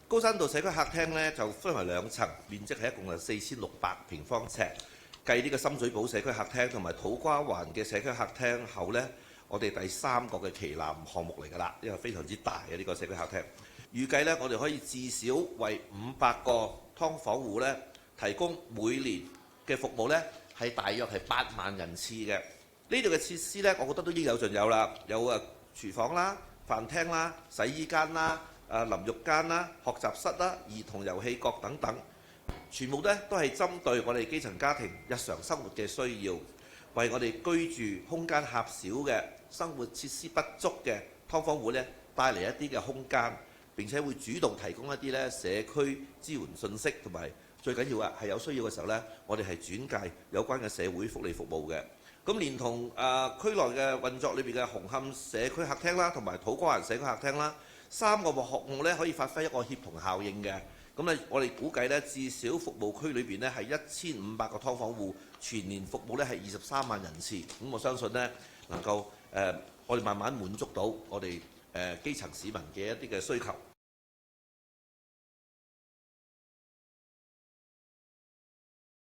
高山道社區客廳咧就分為兩層，面積係一共係4600平方尺。繼呢個深水埗社區客廳同埋土瓜灣嘅社區客廳後呢，我哋第3個嘅旗艦項目嚟㗎啦，因為非常之大嘅呢個社區客廳。預計呢，我哋可以至少為500個劏房戶呢提供每年嘅服務呢係大約係8萬人次嘅。呢度嘅設施呢，我覺得都應有盡有啦，有廚房啦、飯廳啦、洗衣間啦、淋浴間啦、學習室啦、兒童遊戲角等等。全部咧都係針對我哋基層家庭日常生活嘅需要，為我哋居住空間狹小嘅生活設施不足嘅劏房戶咧帶嚟一啲嘅空間，並且會主動提供一啲咧社區支援信息，同埋最緊要係有需要嘅時候咧，我哋係轉介有關嘅社會福利服務嘅。咁連同區內嘅運作裏邊嘅紅磡社區客廳啦，同埋土瓜灣社區客廳啦，3個項目咧可以發揮一個協同效應嘅。咁咧，我哋估計咧，至少服務區裏邊咧係1500個劏房戶，全年服務咧係23萬人次。咁我相信咧，能夠我哋慢慢滿足到我哋基層市民嘅一啲嘅需求。